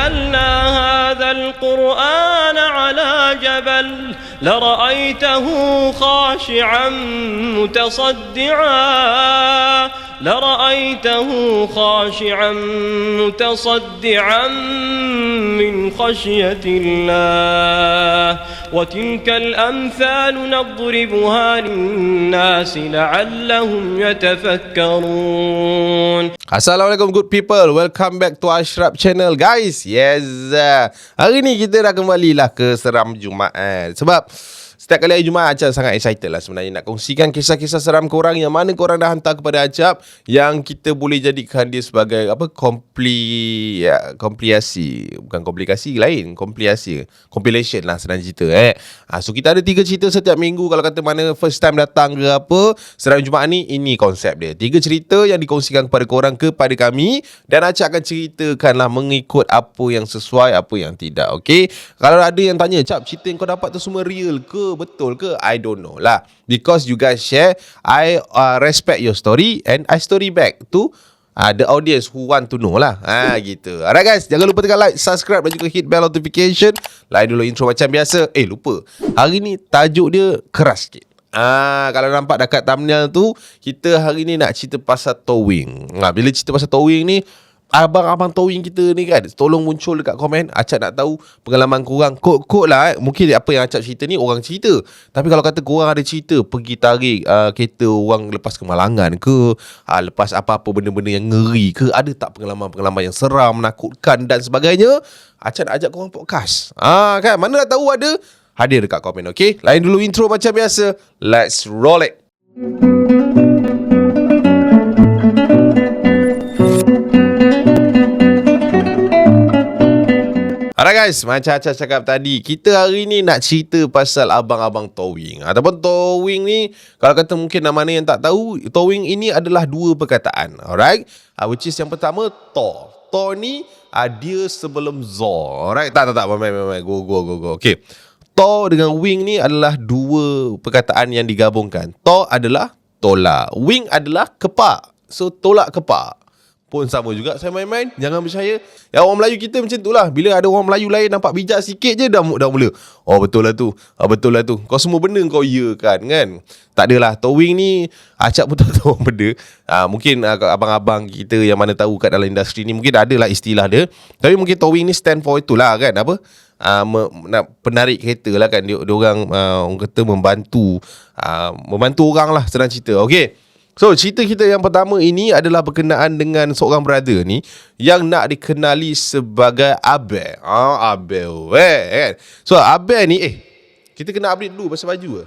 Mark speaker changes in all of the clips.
Speaker 1: نزلنا هذا القرآن على جبل لرأيته خاشعا متصدعا من خشية الله وتلك الأمثال نضربها للناس لعلهم يتفكرون.
Speaker 2: Assalamualaikum good people, welcome back to Ashraf channel guys. Yes, hari ni kita dah kembali lah ke Seram Jumaat. Sebab setiap kali hari Jumaat Acap sangat excited lah sebenarnya nak kongsikan kisah-kisah seram korang yang mana korang dah hantar kepada Acap, yang kita boleh jadikan dia sebagai apa, kompilasi, bukan komplikasi lain, compilation lah senang cerita So kita ada 3 cerita setiap minggu. Kalau kata mana first time datang ke apa, Seram Jumaat ni, ini konsep dia, 3 cerita yang dikongsikan kepada korang, kepada kami, dan Acap akan ceritakan lah mengikut apa yang sesuai, apa yang tidak. Okay, kalau ada yang tanya, Cap, cerita yang kau dapat tu semua real ke, betul ke? I don't know lah, because you guys share, I respect your story and I story back to the audience who want to know lah. Gitu. Alright guys, jangan lupa tekan like, subscribe dan juga hit bell notification. Lain dulu intro macam biasa. Lupa, hari ni tajuk dia keras sikit. Kalau nampak dekat thumbnail tu, kita hari ni nak cerita pasal towing. Bila cerita pasal towing ni, abang-abang towing kita ni kan, tolong muncul dekat komen. Acap nak tahu pengalaman korang. Kod lah mungkin apa yang Acap cerita ni orang cerita, tapi kalau kata korang ada cerita pergi tarik kereta orang lepas kemalangan ke, lepas apa-apa benda-benda yang ngeri ke, ada tak pengalaman-pengalaman yang seram, menakutkan dan sebagainya, Acap nak ajak korang podcast. Kan, mana dah tahu ada, hadir dekat komen. Okay, lain dulu intro macam biasa. Let's roll it. Alright guys, macam Acap cakap tadi, kita hari ni nak cerita pasal abang-abang towing. Ataupun towing ni, kalau kata mungkin mana yang tak tahu, towing ini adalah 2 perkataan. Alright, which is yang pertama, tow. Tow ni dia sebelum zor. Alright, tak, main, go. Okay, tow dengan wing ni adalah 2 perkataan yang digabungkan. Tow adalah tolak, wing adalah kepak. So tolak kepak pun sama juga, saya main-main, jangan percaya. Ya, orang Melayu kita macam tu lah. Bila ada orang Melayu lain nampak bijak sikit je, dah mula, betul lah tu, kau semua benda kau ya kan. Tak adalah, towing ni Acap pun tak tahu benda. Mungkin abang-abang kita yang mana tahu kat dalam industri ni, mungkin ada lah istilah dia. Tapi mungkin towing ni stand for itulah kan, apa, nak penarik kereta lah kan. Dia orang orang kata membantu orang lah, senang cerita. Okay, so cerita kita yang pertama ini adalah berkenaan dengan seorang brother ni yang nak dikenali sebagai Abel. Abel kan. So Abel ni, kita kena update dulu pasal baju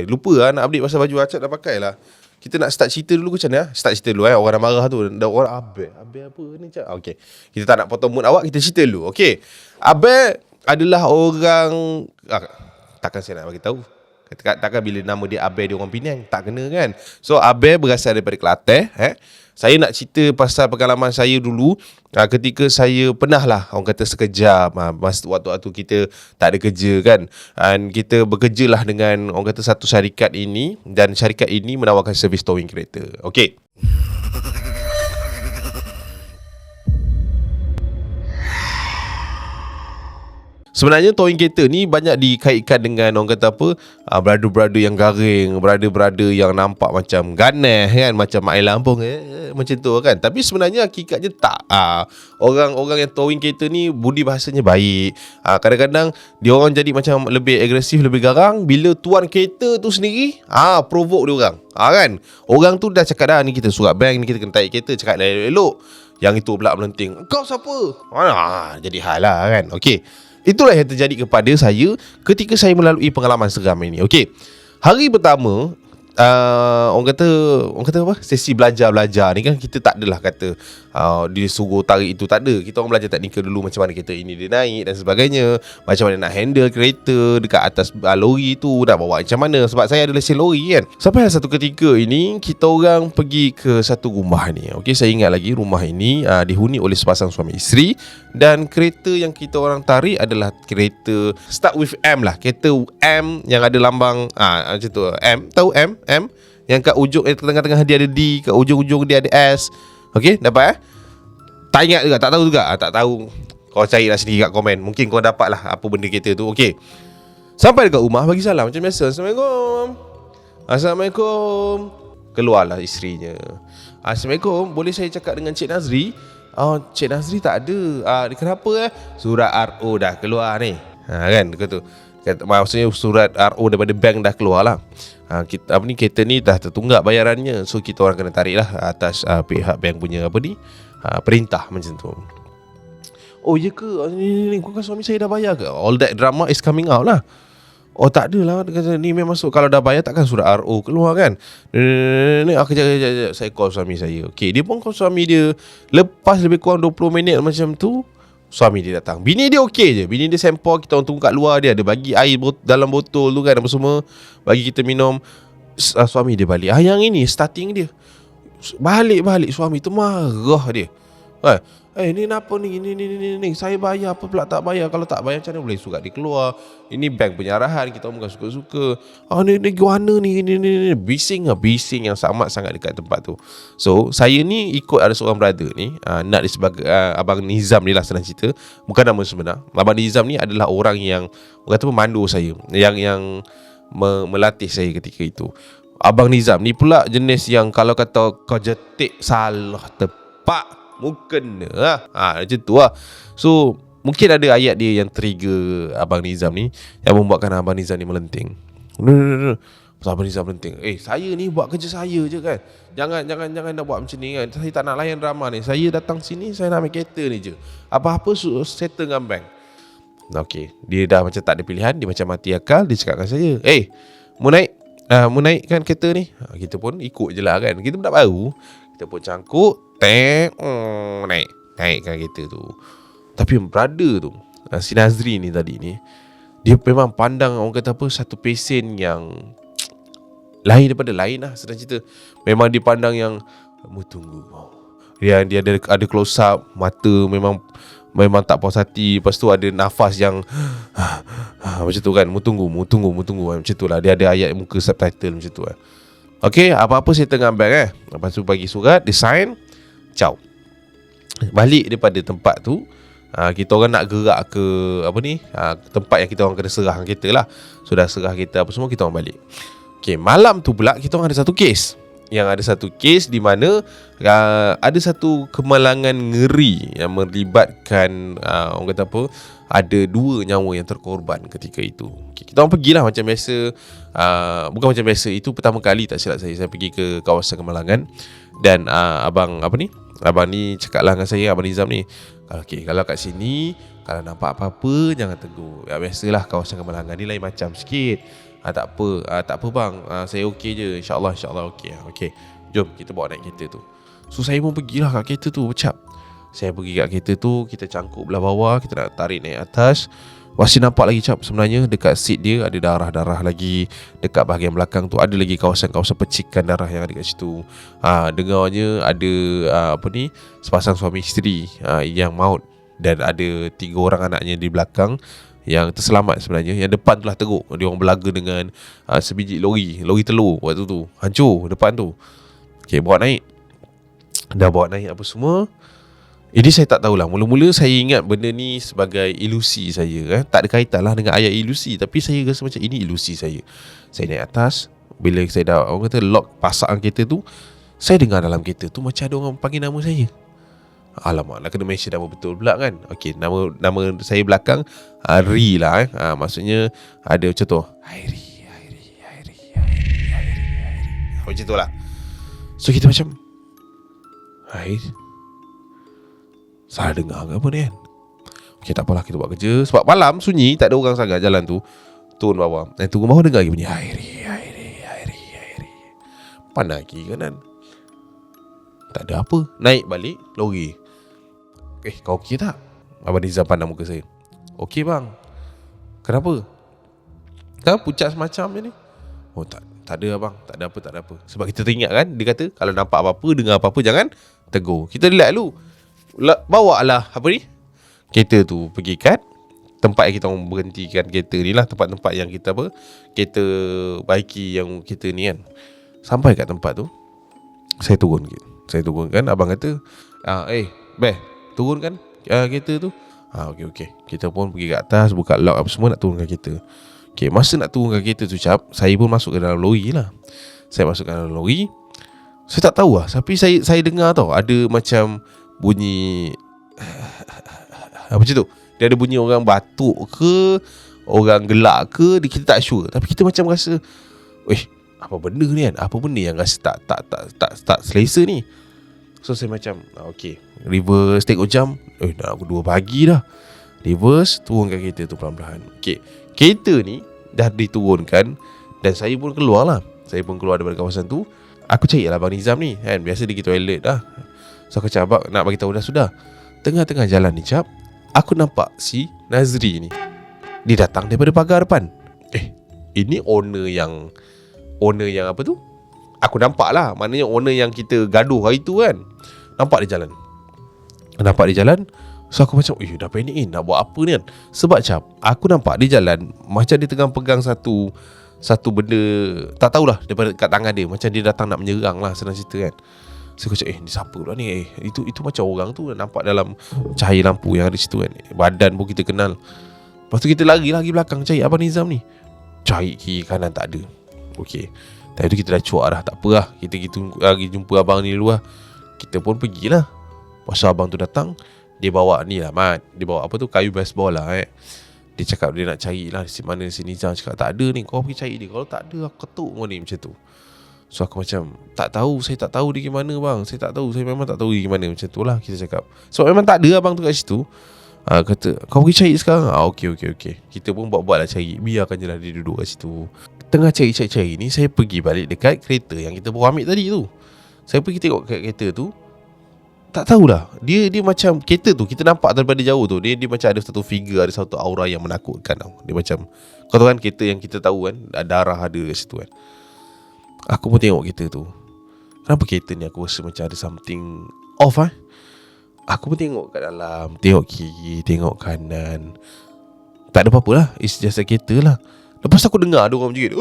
Speaker 2: lupa nak update pasal baju. Acap dah pakai lah. Kita nak start cerita dulu ke macam mana? Start cerita dulu orang dah marah tu. Dah orang Abel apa ni, Cap? Okay, kita tak nak potong mood awak, kita cerita dulu. Okay, Abel adalah orang, takkan saya nak bagi tahu. Takkan bila nama dia Abel dia orang Penang, tak kena kan. So Abel berasal daripada Kelantan. Saya nak cerita pasal pengalaman saya dulu, ketika saya pernah lah, orang kata sekejap, waktu-waktu kita tak ada kerja kan, dan kita bekerja lah dengan orang kata satu syarikat ini, dan syarikat ini menawarkan servis towing kereta. Okay, sebenarnya towing kereta ni banyak dikaitkan dengan orang kata apa, brother-brother yang garing, brother-brother yang nampak macam ganas kan, macam Mak Lampung macam tu kan. Tapi sebenarnya hakikatnya tak. Orang-orang yang towing kereta ni budi bahasanya baik. Kadang-kadang dia orang jadi macam lebih agresif, lebih garang bila tuan kereta tu sendiri provoke dia orang. Kan, orang tu dah cakap dah, ni kita surat bank, ni kita kena tarik kereta, cakap elok-elok. Yang itu pula melenting, kau siapa? Jadi hal lah kan. Okey, itulah yang terjadi kepada saya ketika saya melalui pengalaman seram ini. Okey, hari pertama, orang kata apa, sesi belajar ni kan, kita tak adalah kata dia suruh tarik itu, tak ada. Kita orang belajar teknikal dulu, macam mana kereta ini dia naik dan sebagainya, macam mana nak handle kereta dekat atas lori tu, nak bawa macam mana. Sebab saya ada lesen lori kan. Sampai satu ketika ini, kita orang pergi ke satu rumah ni. Okey, saya ingat lagi rumah ini dihuni oleh sepasang suami isteri, dan kereta yang kita orang tarik adalah kereta start with M lah, kereta M yang ada lambang macam tu, M, tahu M yang kat ujung tengah-tengah dia ada D, kat ujung-ujung dia ada S. Okey, dapat Tak ingat juga, tak tahu juga. Tak tahu. Kau cari lah sendiri kat komen. Mungkin kau dapat lah apa benda kereta tu. Okay, sampai dekat rumah, bagi salam macam biasa. Assalamualaikum. Keluarlah isterinya. Assalamualaikum, boleh saya cakap dengan Cik Nazri? Cik Nazri tak ada. Kenapa Surat RO dah keluar ni. Kan kata tu. Maksudnya surat RO daripada bank dah keluar lah. Kereta ni dah tertunggak bayarannya. So kita orang kena tarik lah atas pihak bank punya perintah macam tu. Oh ya ke? Ni kau kan suami saya dah bayar ke? All that drama is coming out lah. Oh tak adalah. Dia kata ni memang masuk. Kalau dah bayar takkan surat RO keluar kan. Kejap. Saya call suami saya. Okay, dia pun call suami dia. Lepas lebih kurang 20 minit macam tu, suami dia datang. Bini dia okey je. Bini dia sampel. Kita orang tunggu kat luar dia. Ada bagi air dalam botol tu kan, apa semua, bagi kita minum. Suami dia balik. Yang ini starting dia. Balik suami tu marah dia. Ni kenapa ni? Ni saya bayar, apa pula tak bayar? Kalau tak bayar macam mana boleh surat dia keluar? Ini bank penyarahan, kita bukan suka-suka. Ni gimana ni? Bising yang sangat dekat tempat tu. So saya ni ikut ada seorang brother ni, nak dia sebagai Abang Nizam ni lah, senang cerita. Bukan nama sebenar. Abang Nizam ni adalah orang yang kata memandu saya, yang melatih saya ketika itu. Abang Nizam ni pula jenis yang kalau kata kau jetik salah tepak, mungkin macam tu lah. So mungkin ada ayat dia yang trigger Abang Nizam ni, yang membuatkan Abang Nizam ni melenting. Abang Nizam melenting. Saya ni buat kerja saya je kan. Jangan nak buat macam ni kan. Saya tak nak layan drama ni. Saya datang sini, saya nak ambil kereta ni je. Apa-apa settle dengan bank. Okay, dia dah macam tak ada pilihan. Dia macam mati akal. Dia cakap dengan saya, mau naik kan kereta ni. Kita pun ikut je lah kan. Kita budak baru, kita pun cangkuk, naikkan kereta tu. Tapi brother tu, si Nazri ni tadi ni, dia memang pandang orang kata apa, satu pesen yang lain daripada lain lah, sedang cerita. Memang dia pandang yang mu tunggu. Dia ada close up, mata memang tak puas hati. Lepas tu ada nafas yang macam tu kan, mu tunggu macam tu lah. Dia ada ayat muka subtitle macam tu lah. Okay, apa-apa saya tengah bank Lepas tu bagi surat, dia sign, ciao. Balik daripada tempat tu, kita orang nak gerak ke tempat yang kita orang kena serah kereta lah. So dah serah kereta apa semua, kita orang balik. Okay, malam tu pula kita orang ada satu kes. Yang ada satu kes di mana ada satu kemalangan ngeri yang melibatkan orang kata apa, ada 2 nyawa yang terkorban ketika itu. Okay, kita orang pergilah macam biasa. Bukan macam biasa, itu pertama kali tak silap saya pergi ke kawasan kemalangan. Dan abang ni cakaplah dengan saya, Abang Nizam ni, kalau kat sini kalau nampak apa-apa jangan tegur. Biasalah kawasan kemalangan ni lain macam sikit. Tak apa bang, saya okey je, InsyaAllah okey. Okay, jom kita bawa naik kereta tu. So saya pun pergilah kat kereta tu, bercap. Saya pergi kat kereta tu, kita cangkuk belah bawah, kita nak tarik naik atas. Masih nampak lagi cap, sebenarnya dekat seat dia ada darah-darah lagi. Dekat bahagian belakang tu ada lagi kawasan-kawasan percikan darah yang ada kat situ. Dengarnya ada sepasang suami isteri yang maut. Dan ada 3 orang anaknya di belakang yang terselamat sebenarnya. Yang depan tu lah teruk. Dia orang berlaga dengan sebiji lori telur waktu tu. Hancur depan tu. Okay, bawa naik. Dah bawa naik apa semua. Ini saya tak tahulah. Mula-mula saya ingat benda ni sebagai ilusi saya. Tak ada kaitan lah dengan ayat ilusi. Tapi saya rasa macam ini ilusi saya. Saya naik atas. Bila saya dah orang kata lock pasang kereta tu, saya dengar dalam kereta tu macam ada orang panggil nama saya. Alamak, nak kena mention nama betul pula kan. Okay, nama saya belakang Ri lah. Maksudnya ada macam tu, Hairi. Macam tu lah. So kita macam, Hairi, salah dengar ke apa ni kan. Okay, tak apalah, kita buat kerja. Sebab malam sunyi, tak ada orang sangat jalan tu. Turun bawah, turun bawah dengar lagi bunyi Hairi. Pandang kiri kanan, tak ada apa. Naik balik lori. Kau okey tak? Abang Nizam pandang muka saya. Okey bang. Kenapa? Kenapa pucat semacam ni? Oh tak ada abang. Tak ada apa. Sebab kita teringat kan, dia kata kalau nampak apa-apa, dengar apa-apa, jangan tegur. Kita relax dulu. Bawa lah kereta tu pergi kat tempat yang kita berhentikan kereta ni lah. Tempat-tempat yang kita kereta baiki yang kita ni kan. Sampai kat tempat tu, saya turun kan. Abang kata, turun kan kereta tu. Okey. Kita pun pergi kat atas, buka lock apa semua, nak turunkan kereta. Okay, masa nak turunkan kereta tu cap, saya pun masuk ke dalam lori lah. Saya masuk ke dalam lori. Saya tak tahu lah, tapi saya dengar tau, ada macam bunyi macam tu. Dia ada bunyi orang batuk ke, orang gelak ke, kita tak sure. Tapi kita macam rasa, apa benda ni kan? Apa benda yang rasa tak selesa ni? So saya macam okay, reverse, tengok jam, dah pukul 2 pagi dah. Reverse, turunkan kereta tu perlahan-lahan. Okay, kereta ni dah diturunkan dan saya pun keluar lah. Saya pun keluar daripada kawasan tu. Aku cari lah Abang Nizam ni kan. Biasa dia pergi toilet dah. So aku cakap, abang nak bagi tahu dah sudah. Tengah-tengah jalan ni cap, aku nampak si Nazri ni, dia datang daripada pagar depan. Ini owner yang apa tu, aku nampak lah. Maknanya owner yang kita gaduh hari tu kan. Nampak dia jalan. So aku macam, dah panik ni, nak buat apa ni kan. Sebab cap, aku nampak dia jalan macam dia tengah pegang satu benda, tak tahulah, daripada kat tangan dia. Macam dia datang nak menyerang lah, senang cerita kan. So aku cakap, ni siapa pula ni? Itu macam orang tu nampak dalam cahaya lampu yang ada situ kan. Badan pun kita kenal. Lepas tu kita lari belakang cari Abang Nizam ni. Cari kiri kanan tak ada. Okay, tadi tu kita dah cuak dah. Tak apa lah, kita pergi jumpa abang ni dulu lah. Kita pun pergilah. Pasal abang tu datang, dia bawa ni lah Mat, dia bawa apa tu, kayu baseball lah Dia cakap dia nak cari lah si mana si Nizam. Cakap tak ada ni, kau pergi cari dia. Kalau tak ada, aku ketuk kau ni, macam tu. So aku macam, saya tak tahu dia ke mana bang. Saya memang tak tahu dia ke mana. Macam tu lah kita cakap. So memang tak ada abang tu kat situ. Kata, kau pergi cari sekarang. Okey. Kita pun buat-buat lah cari. Biarkan je lah dia duduk kat situ. Tengah cari ni, saya pergi balik dekat kereta yang kita baru ambil tadi tu. Saya pergi tengok kat kereta tu. Tak tahulah, dia macam kereta tu, kita nampak daripada jauh tu, dia macam ada satu figure, ada satu aura yang menakutkan tau. Dia macam, kau tahu kan kereta yang kita tahu kan, darah ada kat situ kan. Aku pun tengok kereta tu. Kenapa kereta ni aku rasa macam ada something off Aku pun tengok kat dalam, tengok kiri, tengok kanan. Tak ada apa-apa lah, it's just a kereta lah. Lepas aku dengar ada orang menjerit.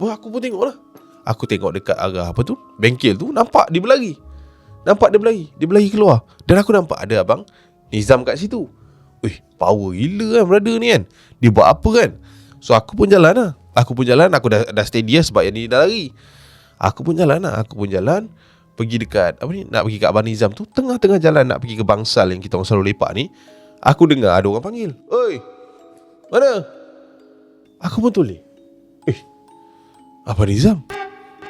Speaker 2: Aku pun tengok lah. Aku tengok dekat arah apa tu, bengkel tu, nampak dia berlari. Dia berlari keluar. Dan aku nampak ada Abang Nizam kat situ. Power gila kan brother ni kan. Dia buat apa kan. So aku pun jalan lah. Aku dah steady lah sebab yang ni dah lari. Aku pun jalan pergi dekat apa ni, nak pergi kat Abang Nizam tu. Tengah-tengah jalan nak pergi ke bangsal yang kita orang selalu lepak ni, aku dengar ada orang panggil, "Oi, mana?" Aku pun toleh. Abang Nizam.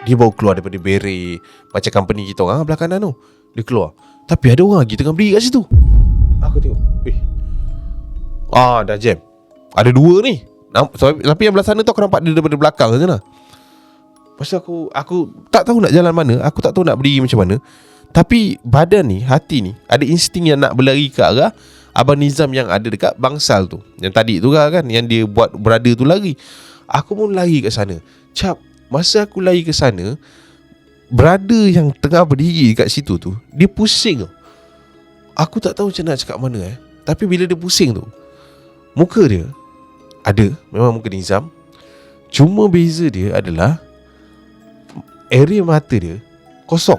Speaker 2: Dia baru keluar daripada beret macam company kita orang belah kanan tu. Dia keluar, tapi ada orang lagi tengah berdiri kat situ. Aku tengok, dah jam. Ada dua ni. Tapi yang belah sana tu aku nampak dia daripada belakang je lah. Pasal aku tak tahu nak jalan mana, aku tak tahu nak berdiri macam mana. Tapi badan ni, hati ni, ada insting yang nak berlari ke arah Abang Nizam yang ada dekat bangsal tu. Yang tadi tu kan, yang dia buat brother tu lari. Aku pun lari kat sana. Cap, masa aku lari ke sana, brother yang tengah berdiri kat situ tu, dia pusing tau. Aku tak tahu macam nak cakap mana Tapi bila dia pusing tu, muka dia ada, memang muka Nizam. Cuma beza dia adalah area mata dia kosong.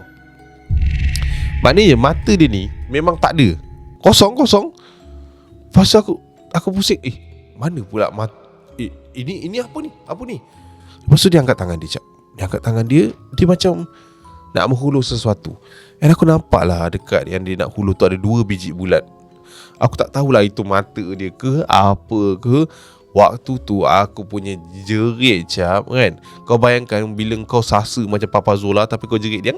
Speaker 2: Maknanya mata dia ni memang tak ada. Kosong. Pasal aku pusing, mana pula mata, ini apa ni? Lepas tu dia angkat tangan dia, Dia angkat tangan dia, dia macam nak menghulur sesuatu. Dan aku nampak lah dekat yang dia nak hulur tu ada 2 biji bulat. Aku tak tahulah itu mata dia ke apa ke. Waktu tu aku punya jerit kan. Kau bayangkan bila kau sasa macam Papa Zola, tapi kau jerit dia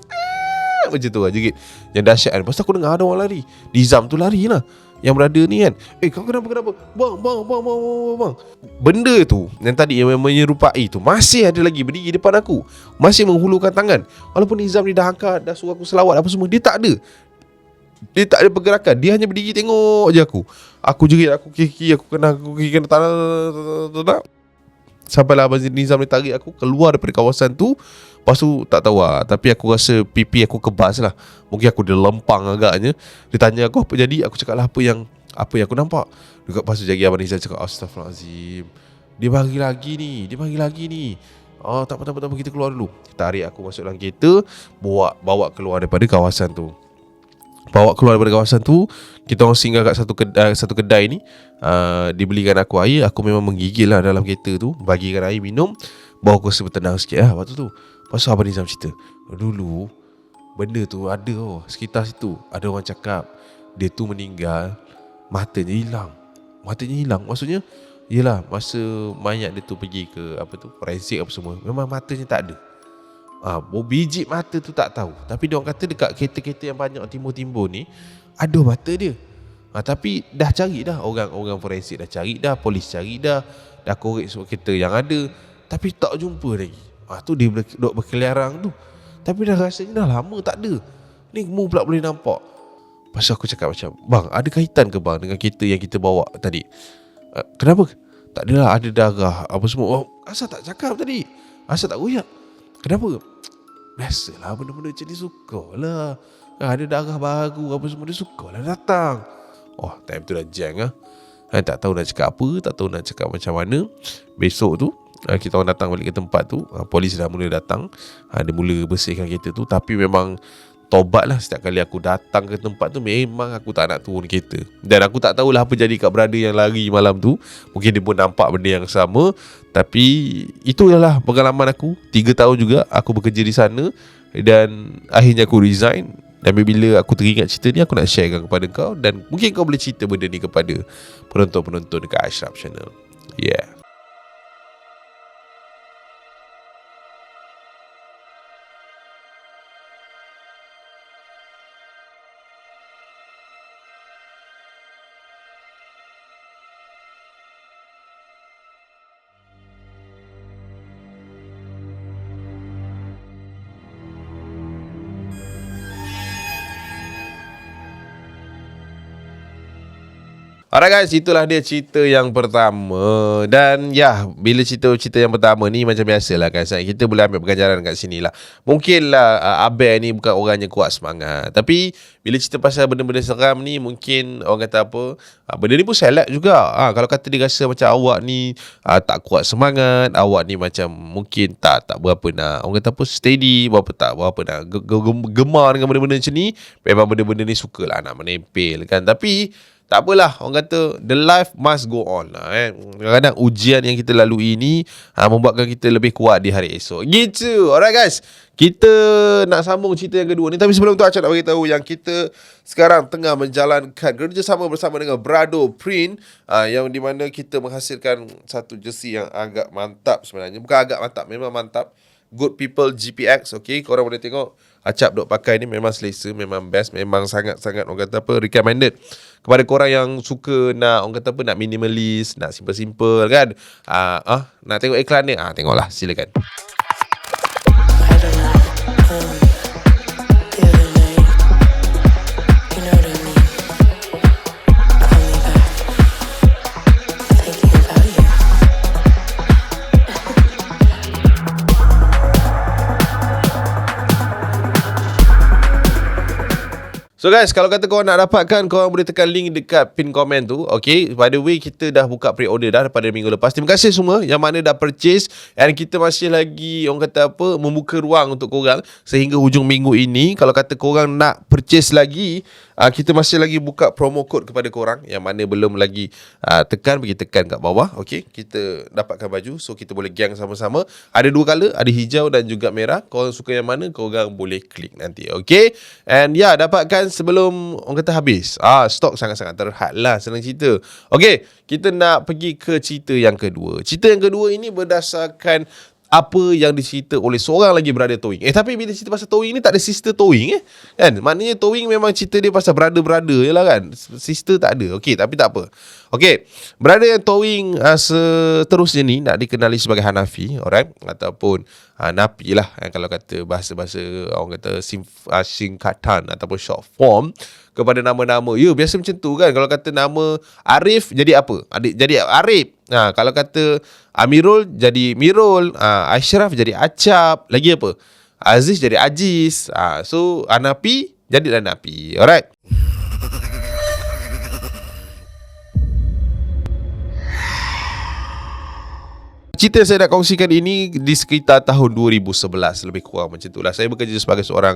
Speaker 2: macam tu lah, jerit yang dahsyat kan. Lepas tu aku dengar ada orang lari. Nizam tu lari lah, yang berada ni kan. Kau kenapa? Bang. Benda tu yang tadi yang menyerupai tu masih ada lagi berdiri depan aku, masih menghulurkan tangan. Walaupun Nizam ni dah angkat, dah suruh aku selawat apa semua, dia tak ada pergerakan. Dia hanya berdiri tengok je aku. Aku jerit, aku kiki, aku kena tak. Sampailah Abang Nizam ni tarik aku keluar daripada kawasan tu. Lepas tu tak tahu lah, tapi aku rasa pipi aku kebas lah. Mungkin aku dah lempang agaknya. Dia tanya aku apa jadi, aku cakap lah apa yang aku nampak. Lepas tu jadi Abang Nizam cakap, Astaghfirullahaladzim, Dia bagi lagi ni. Tak apa, kita keluar dulu. Tarik aku masuk dalam kereta, bawa keluar daripada kawasan tu. bawa keluar daripada kawasan tu. Kita orang singgah kat satu kedai ni. Dibelikan aku air. Aku memang menggigil lah dalam kereta tu. Bagikan air minum, bawa aku rasa bertenang sikit lah. Waktu tu pasal Abang Nizam cerita, dulu benda tu ada sekitar situ. Ada orang cakap dia tu meninggal, matanya hilang. Maksudnya yelah, masa mayat dia tu pergi ke forensik apa semua, memang matanya tak ada. Biji mata tu tak tahu. Tapi dia orang kata dekat kereta-kereta yang banyak timbul-timbul ni ada mata dia. Tapi dah cari dah, orang forensik dah cari dah, polis cari dah korek semua kereta yang ada, tapi tak jumpa lagi. Tu dia duduk berkeliaran tu. Tapi dah rasanya dah lama tak ada. Ni mu pula boleh nampak. Pasal aku cakap macam, bang, ada kaitan ke bang dengan kereta yang kita bawa tadi? Kenapa? Tak adalah, ada darah apa semua. Asal tak cakap tadi? Asal tak royak? Kenapa? Biasalah benda-benda macam ni, sukalah. Ada darah baru apa semua, dia sukalah datang. Time tu dah jang lah. Tak tahu nak cakap apa, tak tahu nak cakap macam mana. Besok tu kita orang datang balik ke tempat tu, polis dah mula datang. Dia mula bersihkan kereta tu. Tapi memang tobat lah, setiap kali aku datang ke tempat tu memang aku tak nak turun kereta. Dan aku tak tahulah apa jadi kat brother yang lari malam tu. Mungkin dia pun nampak benda yang sama. Tapi itu ialah pengalaman aku. 3 tahun juga aku bekerja di sana. Dan akhirnya aku resign. Dan bila aku teringat cerita ni, aku nak sharekan kepada kau. Dan mungkin kau boleh cerita benda ni kepada penonton-penonton dekat Ashraf Channel. Yeah. Alright guys, itulah dia cerita yang pertama. Dan bila cerita yang pertama ni macam biasalah guys, kita boleh ambil pengajaran kat sini lah. Mungkinlah Abel ni bukan orang yang kuat semangat, tapi bila cerita pasal benda-benda seram ni, mungkin orang kata apa, benda ni pun salah juga. Kalau kata dia rasa macam awak ni tak kuat semangat, awak ni macam mungkin tak berapa nak, orang kata apa, steady, berapa nak gemar dengan benda-benda macam ni. Memang benda-benda ni sukalah nak menempel kan. Tapi tak apalah, orang kata the life must go on lah. Kadang-kadang ujian yang kita lalui ni membuatkan kita lebih kuat di hari esok. Gitu. Alright guys, kita nak sambung cerita yang kedua ni. Tapi sebelum tu Acap nak beritahu yang kita sekarang tengah menjalankan kerjasama bersama dengan Brado Print, yang di mana kita menghasilkan satu jersey yang agak mantap sebenarnya. Bukan agak mantap, memang mantap. Good People GPX. Okay, korang boleh tengok Acap duk pakai ni, memang selesa, memang best, memang sangat-sangat orang kata apa, recommended kepada korang yang suka nak, orang kata apa, nak minimalist, nak simple-simple kan. Nak tengok iklan ni, tengoklah, silakan. So guys, kalau kata korang nak dapatkan, korang boleh tekan link dekat pin komen tu. Okay, by the way, kita dah buka pre-order dah daripada minggu lepas. Terima kasih semua yang mana dah purchase. And kita masih lagi, orang kata apa, membuka ruang untuk korang sehingga hujung minggu ini. Kalau kata korang nak purchase lagi, kita masih lagi buka promo code kepada korang. Yang mana belum lagi tekan, pergi tekan kat bawah. Okay, kita dapatkan baju. So kita boleh gang sama-sama. Ada 2 color, ada hijau dan juga merah. Korang suka yang mana, korang boleh klik nanti. Okay, and dapatkan sebelum orang kata habis. Stok sangat-sangat terhad lah, senang cerita. Okay, kita nak pergi ke cerita yang kedua. Cerita yang kedua ini berdasarkan apa yang dicerita oleh seorang lagi brother towing. Tapi bila cerita pasal towing ni tak ada sister towing kan. Maknanya towing memang cerita dia pasal brother-brother je lah kan. Sister tak ada. Okey, tapi tak apa. Okey, brother yang towing seterusnya ni nak dikenali sebagai Hanafi, alright, ataupun Napi lah kalau kata bahasa-bahasa orang kata singkatan ataupun short form kepada nama-nama. Biasa macam tu kan. Kalau kata nama Arif jadi apa? Jadi Arif. Kalau kata Amirul jadi Mirul, Ashraf jadi Acap, lagi apa? Aziz jadi Aziz. So Napi jadilah Napi. Alright. cerita yang saya nak kongsikan ini di sekitar tahun 2011, lebih kurang macam tu lah. Saya bekerja sebagai seorang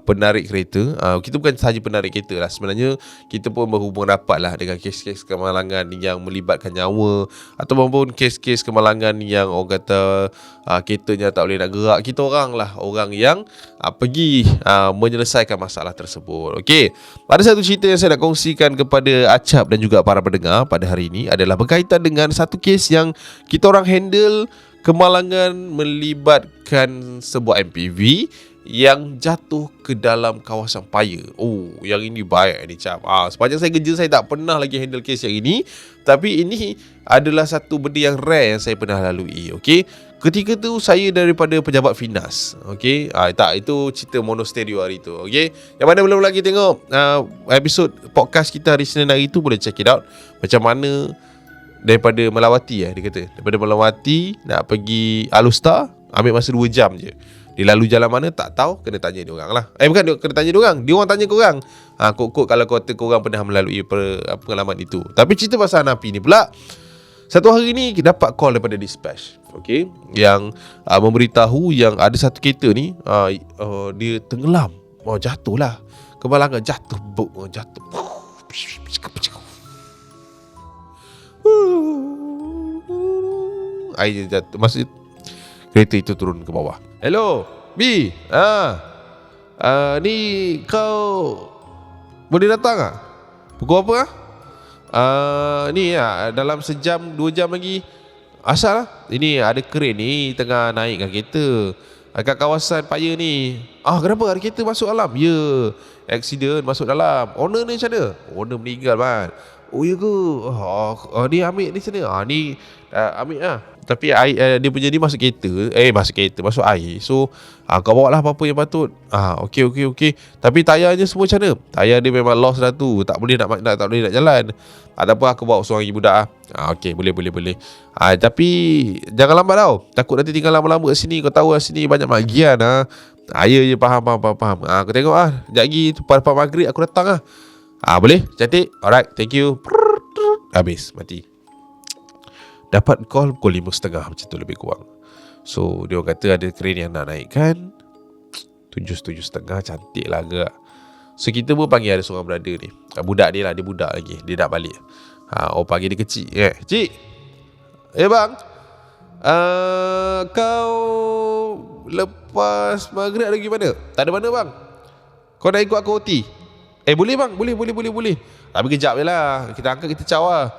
Speaker 2: penarik kereta. Kita bukan sahaja penarik kereta lah, sebenarnya kita pun berhubung rapat lah dengan kes-kes kemalangan yang melibatkan nyawa, ataupun kes-kes kemalangan yang orang kata keretanya tak boleh nak gerak. Kita orang yang pergi menyelesaikan masalah tersebut. Okey, ada satu cerita yang saya nak kongsikan kepada Acap dan juga para pendengar pada hari ini adalah berkaitan dengan satu kes yang kita orang handle kemalangan melibatkan sebuah MPV yang jatuh ke dalam kawasan Paya. Oh, yang ini baik ni Cap. Sepanjang saya kerja saya tak pernah lagi handle kes yang ini, tapi ini adalah satu benda yang rare yang saya pernah lalui. Okey, ketika tu saya daripada pejabat Finas. Okey, itu cerita monostereo hari tu. Okey, yang mana belum lagi tengok episod podcast kita hari Senin hari tu, boleh check it out. Macam mana daripada Melawati dia kata. Daripada Melawati nak pergi Alustar ambil masa 2 jam je. Dia lalu jalan mana tak tahu, kena tanya dia orang lah. Bukan kena tanya dia orang, dia orang tanya korang. Kok kalau korang pernah melalui pengalaman itu. Tapi cerita pasal Hanapi ni pula, satu hari ni kita dapat call daripada dispatch, okey, yang memberitahu yang ada satu kereta ni dia tenggelam. Jatuh lah. Kemalangan jatuh. Air jatuh. Maksud kereta itu turun ke bawah. Hello B, ni kau boleh datang tak? Pukul apa? Ni dalam sejam 2 jam lagi. Asal lah, ini ada kren ni tengah naikkan kereta kat kawasan Paya ni. Kenapa ada kereta masuk alam? Ya, accident masuk dalam. Owner ni macam mana? Owner meninggal man. Oh ya ke? Dia ambil di sana. Ni ambil lah. Tapi dia punya ni masuk kereta. Masuk air. So kau bawa lah apa-apa yang patut. Okey. Tapi tayarnya semua macam mana? Tayar dia memang lost dah tu. Tak boleh nak jalan. Ataupun aku bawa seorang ibu budak. Okey, boleh. Tapi jangan lambat tau. Takut nanti tinggal lama-lama kat sini. Kau tahu lah sini banyak magian. Ya faham. Aku tengok sekejap lagi lepas maghrib aku datang lah. Boleh? Cantik? Alright, thank you. Habis, mati. Dapat call pukul 5.30 macam tu lebih kurang. So dia orang kata ada kren yang nak naikkan 7.30. Cantik lah agak. So kita pun panggil ada seorang brother ni, budak dia lah, dia budak lagi, dia nak balik. Panggil dia kecil. Cik, bang, kau lepas maghrib lagi mana? Tak ada mana bang. Kau nak ikut aku OT? Boleh bang, boleh. Tapi kejap je lah, kita angkat kita caw lah.